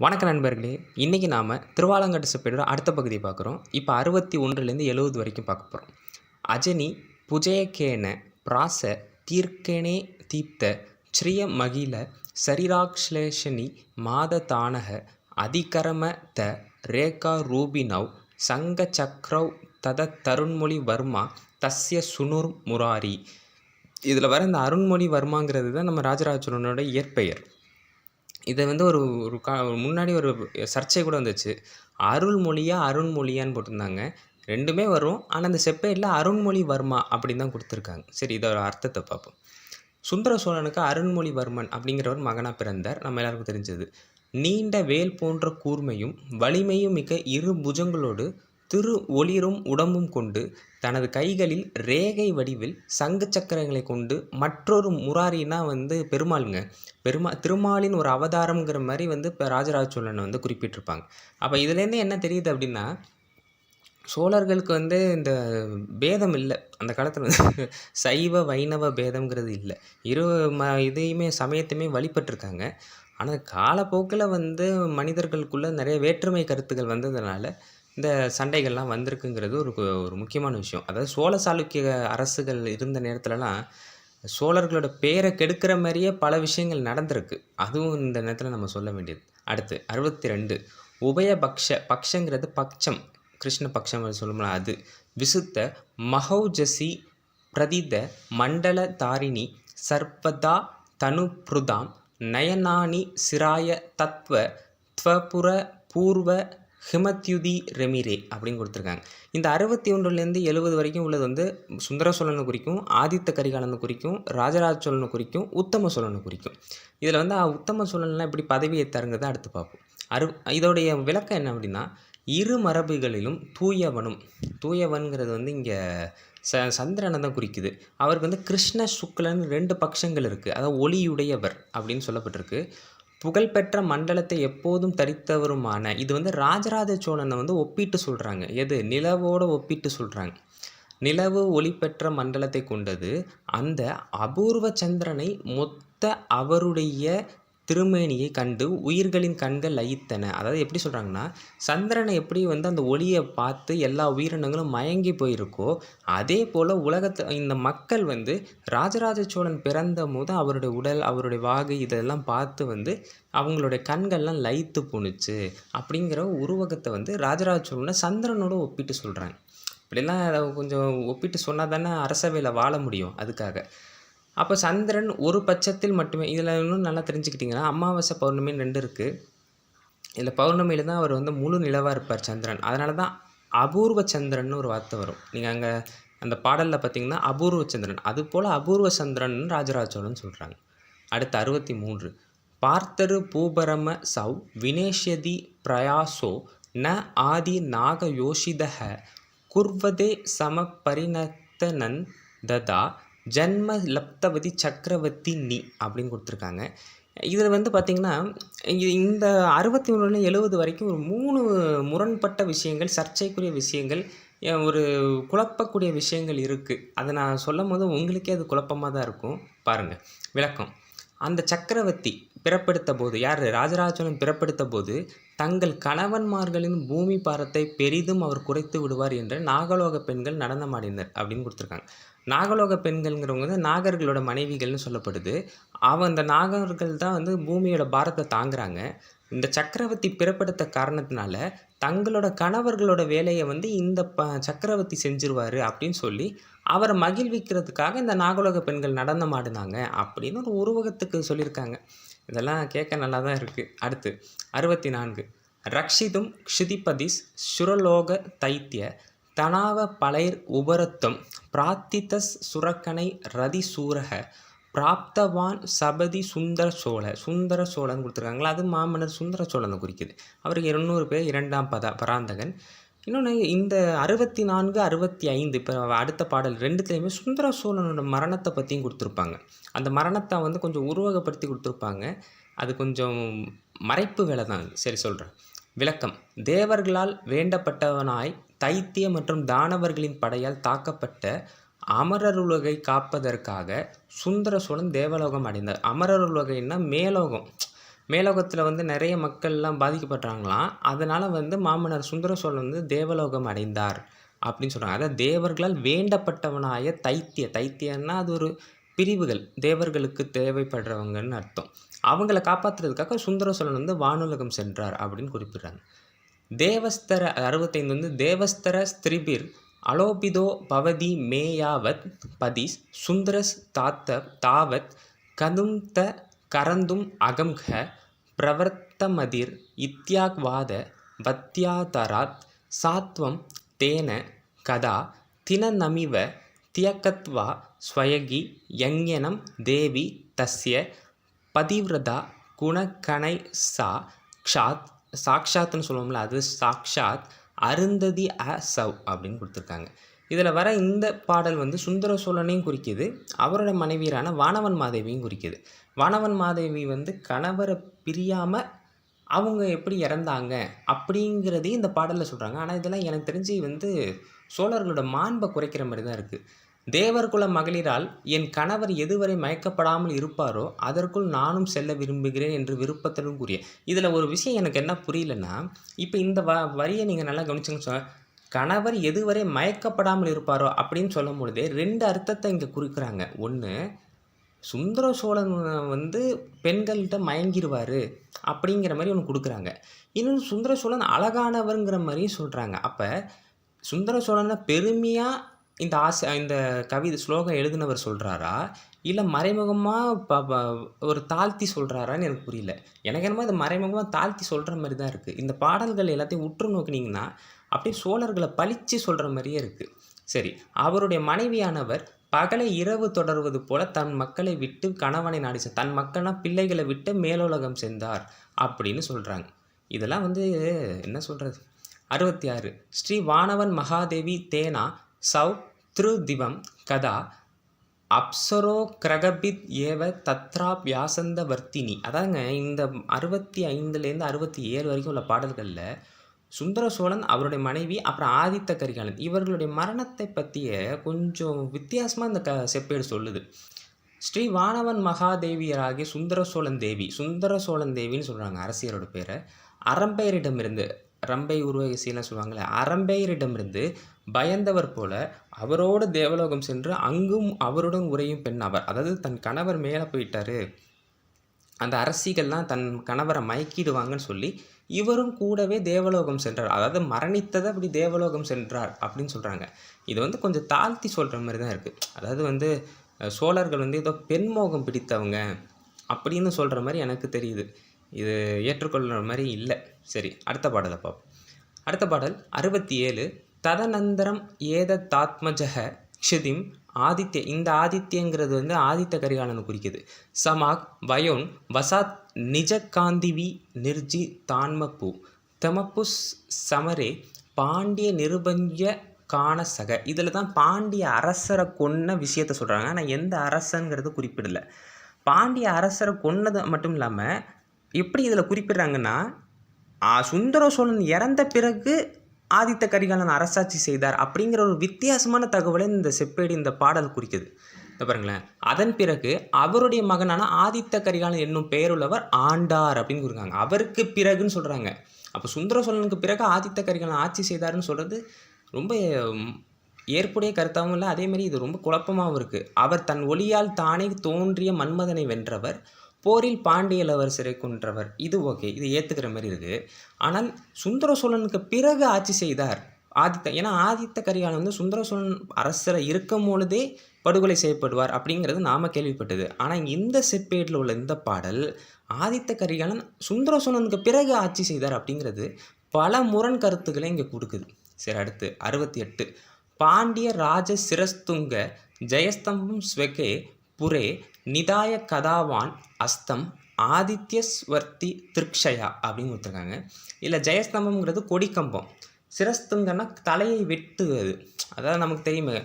வணக்க நண்பர்களே! இன்னைக்கு நாம திருவாலங்காட்டு செப்பேடோட அடுத்த பகுதிய பார்க்குறோம். இப்ப 61லேருந்து 70 வரைக்கும் பார்க்க போறோம். அஜனி புஜயகேன பிராச தீர்க்கணே தீப்த ஸ்ரிய மகில சரிராக்ஷ்லேஷனி மாததானக அதிகரம த ரேகா ரூபிணௌ சங்க சக்ரௌ தத தருண்மொழி வர்மா தஸ்ய சுனுர் முராரி. இதில் வர இந்த அருண்மொழி வர்மாங்கிறது தான் நம்ம ராஜராஜ சோழனோட இயற்பெயர். இதை வந்து ஒரு ஒரு முன்னாடி ஒரு சர்ச்சை கூட வந்துச்சு. அருள்மொழியா அருண்மொழியான்னு போட்டிருந்தாங்க. ரெண்டுமே வரும். ஆனால் அந்த செப்பேட்டில் அருண்மொழி வர்மா அப்படின்னு தான் கொடுத்துருக்காங்க. சரி, இதோட அர்த்தத்தை பார்ப்போம். சுந்தர சோழனுக்கு அருண்மொழிவர்மன் அப்படிங்கிறவர் மகனாக பிறந்தார். நம்ம எல்லாருக்கும் தெரிஞ்சது. நீண்ட வேல் போன்ற கூர்மையும் வலிமையும் மிக்க இரு புஜங்களோடு திரு ஒளிரும் உடம்பும் கொண்டு தனது கைகளில் ரேகை வடிவில் சங்கு சக்கரங்களை கொண்டு மற்றொரு முராரினா வந்து பெருமாளுங்க. திருமாலின் ஒரு அவதாரம்ங்கிற மாதிரி வந்து இப்போ ராஜராஜ சோழனை வந்து குறிப்பிட்டிருப்பாங்க. அப்போ இதுலேருந்து என்ன தெரியுது அப்படின்னா, சோழர்களுக்கு வந்து இந்த பேதம் இல்லை. அந்த காலத்தில் வந்து சைவ வைணவ பேதம்ங்கிறது இல்லை. இதையுமே சமயத்தையுமே வழிபட்டிருக்காங்க. ஆனால் காலப்போக்கில் வந்து மனிதர்களுக்குள்ளே நிறைய வேற்றுமை கருத்துக்கள் வந்ததுனால இந்த சண்டைகள்லாம் வந்திருக்குங்கிறது ஒரு முக்கியமான விஷயம். அதாவது சோழ சாளுக்கிய அரசுகள் இருந்த நேரத்துலலாம் சோழர்களோட பேரை கெடுக்கிற மாதிரியே பல விஷயங்கள் நடந்திருக்கு. அதுவும் இந்த நேரத்தில் நம்ம சொல்ல வேண்டியது. அடுத்து 62 பக்ஷங்கிறது பக்ஷம், கிருஷ்ண பக்ஷம் சொல்லும்போது அது விசுத்த மஹௌஜசி பிரதித மண்டல தாரிணி சர்வதா தனுப்ருதாம் நயனானி சிராய தத்வ த்வபுர பூர்வ ஹிமத்யுதி ரெமிரே அப்படின்னு கொடுத்துருக்காங்க. இந்த 61லேருந்து 70 வரைக்கும் உள்ளது வந்து சுந்தர சோழனை குறிக்கும், ஆதித்த கரிகாலனை குறிக்கும், ராஜராஜ சோழனை குறிக்கும், உத்தம சோழனை குறிக்கும். இதில் வந்து உத்தம சோழன்லாம் எப்படி பதவி ஏற்றாருங்கிறத அடுத்து பார்ப்போம். இதோடைய விளக்கம் என்ன அப்படின்னா, இரு மரபுகளிலும் தூயவன்கிறது வந்து இங்கே சந்திரனை தான் குறிக்குது. அவருக்கு வந்து கிருஷ்ண சுக்லன் 2 பட்சங்கள் இருக்குது. அதாவது ஒளியுடையவர் அப்படின்னு சொல்லப்பட்டிருக்கு. புகழ்பெற்ற மண்டலத்தை எப்போதும் தரித்தவருமான, இது வந்து ராஜராஜ சோழனை வந்து ஒப்பிட்டு சொல்கிறாங்க. நிலவோடு ஒப்பிட்டு சொல்கிறாங்க. நிலவு ஒளி பெற்ற மண்டலத்தை கொண்டது. அந்த அபூர்வ சந்திரனை மொத்த அவருடைய திருமேனியை கண்டு உயிர்களின் கண்கள் லயித்தன. அதாவது எப்படி சொல்கிறாங்கன்னா, சந்திரனை எப்படி வந்து அந்த ஒளியை பார்த்து எல்லா உயிரினங்களும் மயங்கி போயிருக்கோ, அதே போல் இந்த மக்கள் வந்து ராஜராஜ சோழன் பிறந்த போது அவருடைய உடல், அவருடைய வாகு இதெல்லாம் பார்த்து வந்து அவங்களுடைய கண்கள்லாம் லயித்து போணுச்சு அப்படிங்கிற உருவகத்தை வந்து ராஜராஜ சோழனை சந்திரனோடு ஒப்பிட்டு சொல்கிறாங்க. இப்படிலாம் கொஞ்சம் ஒப்பிட்டு சொன்னால் தானே அரசவையில் வாழ முடியும். அதுக்காக அப்போ சந்திரன் ஒரு பட்சத்தில் மட்டுமே. இதில் இன்னும் நல்லா தெரிஞ்சுக்கிட்டிங்கன்னா, அமாவாசை பௌர்ணமின்னு 2 இருக்குது. இதில் பௌர்ணமியில் தான் அவர் வந்து முழு நிலவாக இருப்பார் சந்திரன். அதனால தான் அபூர்வ சந்திரன் ஒரு வார்த்தை வரும். நீங்கள் அங்கே அந்த பாடலில் பார்த்தீங்கன்னா அபூர்வ சந்திரன், அதுபோல் அபூர்வ சந்திரன் ராஜராஜ சோழன் சொல்கிறாங்க. அடுத்து 63 பார்த்தரு பூபரம சௌ வினேஷ்யதி பிரயாசோ ந ஆதி நாக யோஷிதஹ குர்வதே சம பரிணத்தனன் ததா ஜன்ம லப்தவதி சக்கரவர்த்தி நீ அப்படின்னு கொடுத்துருக்காங்க. இதில் வந்து பார்த்திங்கன்னா, இந்த 61 70 வரைக்கும் ஒரு 3 முரண்பட்ட விஷயங்கள், சர்ச்சைக்குரிய விஷயங்கள், ஒரு குழப்பக்கூடிய விஷயங்கள் இருக்குது. அதை நான் சொல்லும் போது உங்களுக்கே அது குழப்பமாக தான் இருக்கும். பாருங்கள் விளக்கம். அந்த சக்கரவர்த்தி பிறப்பெடுத்த போது, யார் ராஜராஜ சோழன் பிறப்பெடுத்த போது, தங்கள் கணவன்மார்களின் பூமி பாரத்தை பெரிதும் அவர் குறைத்து விடுவார் என்று நாகலோக பெண்கள் நடனமாடினர் அப்படின்னு கொடுத்துருக்காங்க. நாகலோக பெண்கள்ங்கிறவங்க வந்து நாகர்களோட மனைவிகள்னு சொல்லப்படுது. அந்த நாகர்கள் தான் வந்து பூமியோட பாரத்தை தாங்குறாங்க. இந்த சக்கரவர்த்தி பிறப்பெடுத்த காரணத்தினால தங்களோட கணவர்களோட வேலையை வந்து இந்த சக்கரவர்த்தி செஞ்சிருவார் அப்படின்னு சொல்லி அவரை மகிழ்விக்கிறதுக்காக இந்த நாகலோக பெண்கள் நடனம் ஆடினாங்க அப்படின்னு ஒரு உருவகத்துக்கு சொல்லியிருக்காங்க. இதெல்லாம் கேட்க நல்லா தான் இருக்குது. அடுத்து 64 ரக்ஷிதும் க்ஷிதிபதிஸ் சுரலோக தைத்திய தனாவ பலைர் உபரத்தம் பிரார்த்தித்தஸ் சுரக்கனை ரதி சூரக பிராப்தவான் சபதி சுந்தர சோழன் கொடுத்துருக்காங்களா. அது மாமன்னர் சுந்தர சோழனை குறிக்குது. அவருக்கு 200 பேர் 2ஆம் பராந்தகன். இன்னொன்று இந்த 64 65 இப்போ அடுத்த பாடல் 2த்துலேயுமே சுந்தர சோழனோட மரணத்தை பற்றியும் கொடுத்துருப்பாங்க. அந்த மரணத்தை வந்து கொஞ்சம் உருவகப்படுத்தி கொடுத்துருப்பாங்க. அது கொஞ்சம் மறைப்பு வேலை தான். சரி, சொல்கிறேன். விளக்கம். தேவர்களால் வேண்டப்பட்டவனாய் தைத்திய மற்றும் தானவர்களின் படையால் தாக்கப்பட்ட அமரருலகை காப்பதற்காக சுந்தர சோழன் தேவலோகம் அடைந்தார். அமரருலகைன்னா மேலோகம். மேலோகத்தில் வந்து நிறைய மக்கள்லாம் பாதிக்கப்பட்டாங்களாம். அதனால் வந்து மாமன்னர் சுந்தர சோழன் வந்து தேவலோகம் அடைந்தார் அப்படின்னு சொல்கிறாங்க. அதாவது தேவர்களால் வேண்டப்பட்டவனாய தைத்தியன்னா அது ஒரு பிரிவுகள், தேவர்களுக்கு தேவைப்படுறவங்கன்னு அர்த்தம். அவங்கள காப்பாற்றுறதுக்காக சுந்தர சோழன் வந்து வானுலகம் சென்றார் அப்படின்னு குறிப்பிடுறாங்க. தேவஸ்தர 65 வந்து தேவஸ்தர ஸ்திரிபிர் அலோபிதோ பவதி மேயாவத் பதிஸ் சுந்தரஸ் தாவத் கதும் கரந்தும் அகம்ஹ பிரவர்த்தமதிர் இத்யாக்வாத வத்யாதராத் சாத்வம் தேன கதா தினநமிவ தியக்கத்வா ஸ்வயகி யங்யனம் தேவி தஸ்ய பதிவிரதா குணகணை சாக்ஷாத்னு சொல்லுவோம்ல, அது சாக்ஷாத் அருந்ததி சவ் அப்படின்னு கொடுத்துருக்காங்க. இதில் வர இந்த பாடல் வந்து சுந்தர சோழனையும் குறிக்குது, அவரோட மனைவியரான வானவன் மாதேவியும் குறிக்குது. வானவன் மாதேவி வந்து கணவரை பிரியாமல் அவங்க எப்படி இறந்தாங்க அப்படிங்கிறதையும் இந்த பாடலில் சொல்கிறாங்க. ஆனால் இதெல்லாம் எனக்கு தெரிஞ்சு வந்து சோழர்களோட மாண்பை குறைக்கிற மாதிரி தான் இருக்குது. தேவர்குல மகளிரால் என் கணவர் எதுவரை மயக்கப்படாமல் இருப்பாரோ அதற்குள் நானும் செல்ல விரும்புகிறேன் என்று விருப்பத்துடன் கூறிய. இதில் ஒரு விஷயம் எனக்கு என்ன புரியலன்னா, இப்போ இந்த வரியை நீங்கள் நல்லா கவனிச்சுங்க. கணவர் எதுவரை மயக்கப்படாமல் இருப்பாரோ அப்படின்னு சொல்லும் பொழுதே 2 அர்த்தத்தை இங்கே குறிக்கிறாங்க. ஒன்று, சுந்தர சோழன் வந்து பெண்கள்கிட்ட மயங்கிடுவார் அப்படிங்கிற மாதிரி ஒன்று கொடுக்குறாங்க. இன்னொன்று, சுந்தர சோழன் அழகானவருங்கிற மாதிரியும் சொல்கிறாங்க. அப்போ சுந்தர சோழனை பெருமையாக இந்த கவிதை ஸ்லோகம் எழுதினவர் சொல்கிறாரா, இல்லை மறைமுகமாக ஒரு தாழ்த்தி சொல்கிறாரான்னு எனக்கு புரியல. எனக்கு என்னமோ இது மறைமுகமாக தாழ்த்தி சொல்கிற மாதிரி தான் இருக்குது. இந்த பாடல்கள் எல்லாத்தையும் உற்று நோக்கினீங்கன்னா அப்படியே சோழர்களை பழித்து சொல்கிற மாதிரியே இருக்குது. சரி, அவருடைய மனைவியானவர் பகலை இரவு தொடர்வது போல தன் மக்களை விட்டு கணவனை நாடி தன் மக்கள்னா பிள்ளைகளை விட்டு மேலுலகம் சென்றார் அப்படின்னு சொல்கிறாங்க. இதெல்லாம் வந்து என்ன சொல்கிறது. 66 ஸ்ரீ வானவன் மகாதேவி தேனா சவ் திரு திவம் கதா அப்சரோ கிரகபித் ஏவ தத்ரா வியாசந்த வர்த்தினி. அதாங்க இந்த 65லேருந்து 67 வரைக்கும் உள்ள பாடல்களில் சுந்தர சோழன், அவருடைய மனைவி, அப்புறம் ஆதித்த கரிகாலன் இவர்களுடைய மரணத்தை பற்றிய கொஞ்சம் வித்தியாசமாக இந்த செப்பேடு சொல்லுது. ஸ்ரீ வானவன் மகாதேவியராகிய சுந்தர சோழன் தேவின்னு சொல்கிறாங்க அரசியரோட பேரை. அரம்பையரிடமிருந்து, ரம்பை உருவகசியெல்லாம் சொல்லுவாங்களே, அரம்பையரிடமிருந்து பயந்தவர் போல அவரோடு தேவலோகம் சென்று அங்கும் அவருடன் உரையும் பெண் அவர். அதாவது தன் கணவர் மேலே போயிட்டாரு, அந்த அரசிகள்லாம் தன் கணவரை மயக்கிடுவாங்கன்னு சொல்லி இவரும் கூடவே தேவலோகம் சென்றார். அதாவது மரணித்ததை அப்படி தேவலோகம் சென்றார் அப்படின்னு சொல்கிறாங்க. இது வந்து கொஞ்சம் தாழ்த்தி சொல்கிற மாதிரி தான் இருக்குது. அதாவது வந்து சோழர்கள் வந்து ஏதோ பெண்மோகம் பிடித்தவங்க அப்படின்னு சொல்கிற மாதிரி எனக்கு தெரியுது. இது ஏற்றுக்கொள்கிற மாதிரி இல்லை. சரி, அடுத்த பாடலை பார்ப்போம். அடுத்த பாடல் 67 ததனந்தரம் ஏதத்தாத்மஜக க்ஷிதிம் ஆதித்ய. இந்த ஆதித்யங்கிறது வந்து ஆதித்த கரிகாலனை குறிக்குது. சமாக் வயோன் வசாத் நிஜ காந்திவி நிர்ஜி தான்மப்பு தமப்பு சமரே பாண்டிய நிருபஞ்ச காணசக. இதில் தான் பாண்டிய அரசரை கொன்ன விஷயத்தை சொல்கிறாங்க. ஆனால் எந்த அரசங்கிறது குறிப்பிடலை. பாண்டிய அரசரை கொன்னது மட்டும் இல்லாமல் எப்படி இதில் குறிப்பிட்றாங்கன்னா, சுந்தர சோழன் இறந்த பிறகு ஆதித்த கரிகாலன் அரசாட்சி செய்தார் அப்படிங்கிற ஒரு வித்தியாசமான தகவலை இந்த செப்பேடு, இந்த பாடல் குறிக்குது. பாருங்களேன், அதன் பிறகு அவருடைய மகனான ஆதித்த கரிகாலன் என்னும் பெயருள்ளவர் ஆண்டார் அப்படின்னு கொடுக்குறாங்க. அவருக்கு பிறகுன்னு சொல்கிறாங்க. அப்போ சுந்தர சோழனுக்கு பிறகு ஆதித்த கரிகாலன் ஆட்சி செய்தார்னு சொல்கிறது ரொம்ப ஏற்புடைய கருத்தாகவும் இல்லை, அதேமாதிரி இது ரொம்ப குழப்பமாகவும் இருக்குது. அவர் தன் ஒளியால் தானே தோன்றிய மன்மதனை வென்றவர், போரில் பாண்டிய இளவரசரை கொன்றவர். இது ஓகே, இது ஏற்றுக்கிற மாதிரி இருக்குது. ஆனால் சுந்தர சோழனுக்கு பிறகு ஆட்சி செய்தார் ஏன்னா ஆதித்த கரிகாலன் வந்து சுந்தர சோழன் அரசரை இருக்கும் பொழுதே படுகொலை செய்யப்படுவார் அப்படிங்கிறது நாம் கேள்விப்பட்டது. ஆனால் இந்த செப்பேட்டில் உள்ள இந்த பாடல் ஆதித்த கரிகாலன் சுந்தர சோழனுக்கு பிறகு ஆட்சி செய்தார் அப்படிங்கிறது பல முரண் கருத்துக்களை இங்கே கொடுக்குது. சரி, அடுத்து 68 பாண்டிய ராஜ சிரஸ்துங்க ஜெயஸ்தம்பம் ஸ்வெகே புரே நிதாய கதாவான் அஸ்தம் ஆதித்யஸ்வர்த்தி திருக்ஷயா அப்படின்னு கொடுத்துருக்காங்க. இல்லை, ஜெயஸ்தம்பம்ங்கிறது கொடிக்கம்பம், சிரஸ்துங்கன்னா தலையை வெட்டுவது. அதாவது நமக்கு தெரியுமே,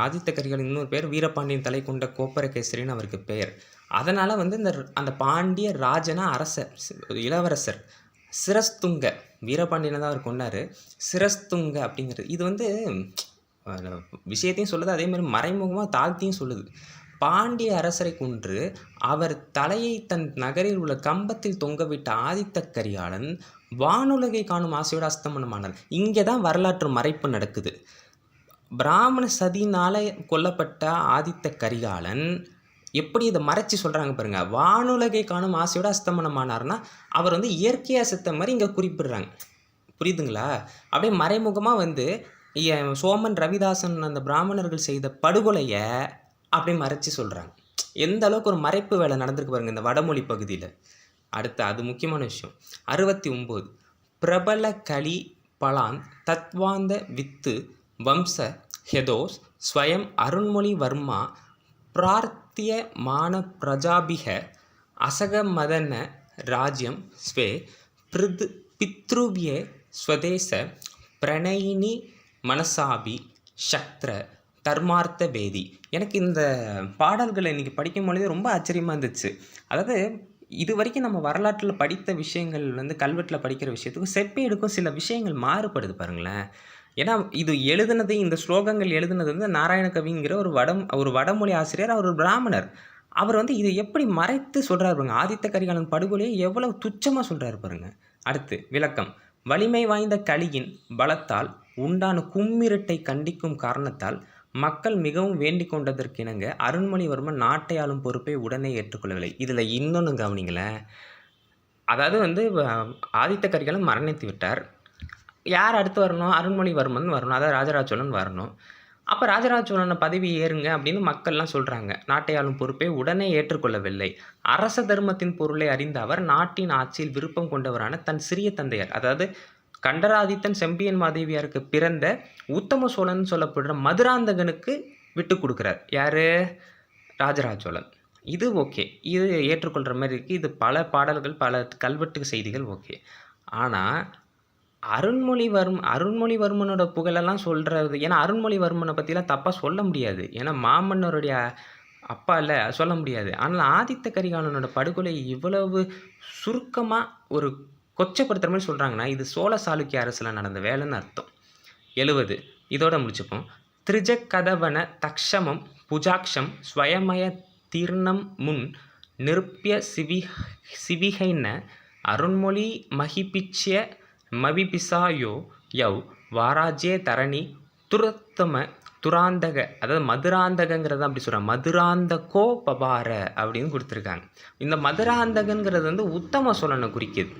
ஆதித்த கரிகாலன் இன்னொரு பேர் வீரபாண்டியன் தலை கொண்ட கோப்பரகேசரின்னு அவருக்கு பெயர். அதனால் வந்து அந்த பாண்டிய ராஜனா அரசர், இளவரசர் சிரஸ்துங்க, வீரபாண்டியனை தான் அவர் கொண்டார். சிரஸ்துங்க அப்படிங்கிறது இது வந்து விஷயத்தையும் சொல்லுது, அதே மாதிரி மறைமுகமாக தாழ்த்தியும் சொல்லுது. பாண்டிய அரசரை கொன்று அவர் தலையை தன் நகரில் உள்ள கம்பத்தில் தொங்கவிட்ட ஆதித்த கரிகாலன் வானுலகை காணும் ஆசையோடு அஸ்தமனமானார். இங்கே தான் வரலாற்று மறைப்பு நடக்குது. பிராமண சதினால கொல்லப்பட்ட ஆதித்த கரிகாலன் எப்படி இதை மறைச்சி சொல்கிறாங்க பாருங்க. வானுலகை காணும் ஆசையோட அஸ்தமனமானார்னா அவர் வந்து இயற்கையாக செத்த மாதிரி இங்கே குறிப்பிடுறாங்க. புரியுதுங்களா? அப்படியே மறைமுகமாக வந்து சோமன் ரவிதாசன் அந்த பிராமணர்கள் செய்த படுகொலையை அப்படியே மறைச்சி சொல்கிறாங்க. எந்த அளவுக்கு ஒரு மறைப்பு வேலை நடந்திருக்கு பாருங்க இந்த வடமொழி பகுதியில். அடுத்து அது முக்கியமான விஷயம். 69 பிரபல களி பலான் தத்வாந்த வித்து வம்ச ஹெதோஸ் ஸ்வயம் அருண்மொழி வர்மா பிரார்த்திய மான பிரஜாபிக அசகமதன ராஜ்யம் ஸ்வே பித்ருவிய ஸ்வதேச பிரணயினி மனசாபி சக்திர தர்மார்த்த வேதி. எனக்கு இந்த பாடல்களை இன்றைக்கி படிக்கும் பொழுதே ரொம்ப ஆச்சரியமாக இருந்துச்சு. அதாவது இது வரைக்கும் நம்ம வரலாற்றில் படித்த விஷயங்கள் வந்து கல்வெட்டில் படிக்கிற விஷயத்துக்கும் செப்பேடுக்கும் சில விஷயங்கள் மாறுபடுது பாருங்களேன். ஏன்னா இது எழுதுனது, இந்த ஸ்லோகங்கள் எழுதுனது வந்து நாராயண கவிங்கிற ஒரு வடமொழி ஆசிரியர். அவர் ஒரு பிராமணர். அவர் வந்து இதை எப்படி மறைத்து சொல்கிறாரு பாருங்க. ஆதித்த கரிகாலன் படுகொலையை எவ்வளவு துச்சமாக சொல்கிறாரு பாருங்க. அடுத்து விளக்கம். வலிமை வாய்ந்த களியின் பலத்தால் உண்டான கும்மிருட்டை கண்டிக்கும் காரணத்தால் மக்கள் மிகவும் வேண்டிக் கொண்டதற்கிணங்க அருண்மொழிவர்மன் நாட்டை ஆளும் பொறுப்பை உடனே ஏற்றுக்கொள்ளவில்லை. இதில் இன்னொன்று கவனிங்களேன். அதாவது வந்து ஆதித்த கரிகாலன் மரணித்து விட்டார். யார் அடுத்து வரணும்? அருண்மொழிவர்மன் வரணும். அதாவது ராஜராஜ சோழன் வரணும். அப்போ ராஜராஜ சோழனை பதவி ஏறுங்க அப்படின்னு மக்கள்லாம் சொல்கிறாங்க. நாட்டை ஆளும் பொறுப்பை உடனே ஏற்றுக்கொள்ளவில்லை. அரச தர்மத்தின் பொருளை அறிந்த அவர் நாட்டின் ஆட்சியில் விருப்பம் கொண்டவரான தன் சிறிய தந்தையார், அதாவது கண்டராதித்தன் செம்பியன் மாதேவியாருக்கு பிறந்த உத்தம சோழன் சொல்லப்படுற மதுராந்தகனுக்கு விட்டு கொடுக்குறார். யார்? ராஜராஜ சோழன். இது ஓகே, இது ஏற்றுக்கொள்கிற மாதிரி இருக்குது. இது பல பாடல்கள், பல கல்வெட்டு செய்திகள் ஓகே. ஆனால் அருண்மொழிவர்மனோட புகழெல்லாம் சொல்கிறது, ஏன்னா அருண்மொழிவர்மனை பற்றிலாம் தப்பாக சொல்ல முடியாது. ஏன்னா மாமன்னருடைய அப்பா இல்லை, சொல்ல முடியாது. ஆனால் ஆதித்த கரிகாலனோட படுகொலை இவ்வளவு சுருக்கமாக ஒரு கொச்சப்படுத்துகிற மாதிரி சொல்கிறாங்கன்னா இது சோழ சாளுக்கிய அரசில் நடந்த வேலைன்னு அர்த்தம். 70 இதோட முடிச்சுப்போம். திரிஜகதவன தக்ஷமம் புஜாக்ஷம் ஸ்வயமய தீர்ணம் முன் நிருப்பிய சிவிகைன அருண்மொழி மகிபிச்சிய மவிபிசாயோ யவ் வாராஜ்யே தரணி துரத்தம துராந்தக, அதாவது மதுராந்தகங்கிறத அப்படி சொல்கிறாங்க. மதுராந்தகோ பபார அப்படின்னு கொடுத்துருக்காங்க. இந்த மதுராந்தகங்கிறது வந்து உத்தம சோழனை குறிக்கிது.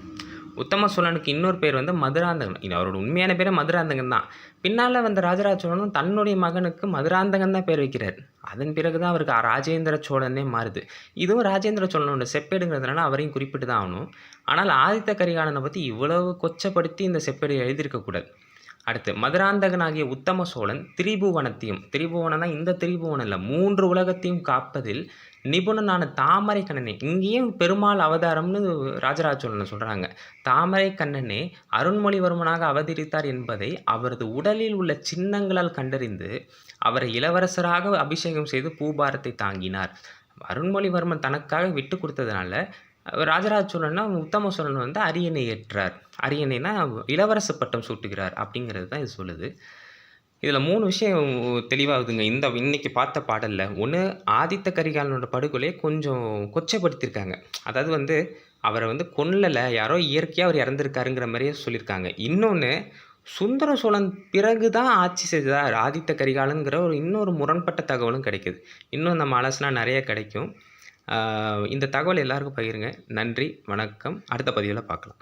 உத்தம சோழனுக்கு இன்னொரு பேர் வந்து மதுராந்தகன். இது அவரோட உண்மையான பேரே மதுராந்தகன் தான். பின்னால் வந்த ராஜராஜ சோழனும் தன்னுடைய மகனுக்கு மதுராந்தகன் தான் பேர் வைக்கிறார். அதன் பிறகு தான் அவருக்கு ராஜேந்திர சோழனே மாறுது. இதுவும் ராஜேந்திர சோழனோட செப்பேடுங்கிறதுனால அவரையும் குறிப்பிட்டு தான் ஆகணும். ஆனால் ஆதித்த கரிகாலனை பற்றி இவ்வளவு கொச்சப்படுத்தி இந்த செப்பேடு எழுதியிருக்கக்கூடாது. அடுத்து மதுராந்தகனாகிய உத்தம சோழன் திரிபுவனம் தான் இந்த திரிபுவனம் இல்லை, 3 உலகத்தையும் காப்பதில் நிபுணனான தாமரை கண்ணனே, இங்கேயும் பெருமாள் அவதாரம்னு ராஜராஜ சோழனை சொல்கிறாங்க. தாமரை கண்ணனே அருண்மொழிவர்மனாக அவதரித்தார் என்பதை அவரது உடலில் உள்ள சின்னங்களால் கண்டறிந்து அவரை இளவரசராக அபிஷேகம் செய்து பூபாரத்தை தாங்கினார். அருண்மொழிவர்மன் தனக்காக விட்டு கொடுத்ததுனால ராஜராஜ சோழன்னா உத்தம சோழன் வந்து அரியணை ஏற்றார். அரியணைனா இளவரச பட்டம் சூட்டுகிறார் அப்படிங்கிறது தான் இது சொல்லுது. இதில் 3 விஷயம் தெளிவாகுதுங்க இந்த இன்னைக்கு பார்த்த பாடலில். ஒன்று, ஆதித்த கரிகாலனோட படுகொலையை கொஞ்சம் கொச்சப்படுத்தியிருக்காங்க. அதாவது வந்து அவரை வந்து கொல்லலை, யாரோ இயற்கையாக அவர் இறந்துருக்காருங்கிற மாதிரியே சொல்லியிருக்காங்க. இன்னொன்று, சுந்தர சோழன் பிறகு தான் ஆட்சி செய்தார் ஆதித்த கரிகாலன்கிற இன்னொரு முரண்பட்ட தகவலும் கிடைக்குது. இன்னும் நம்ம அலசினா நிறைய கிடைக்கும். இந்த தகவல் எல்லாருக்கும் பகிருங்க. நன்றி, வணக்கம். அடுத்த பதிவில் பார்க்கலாம்.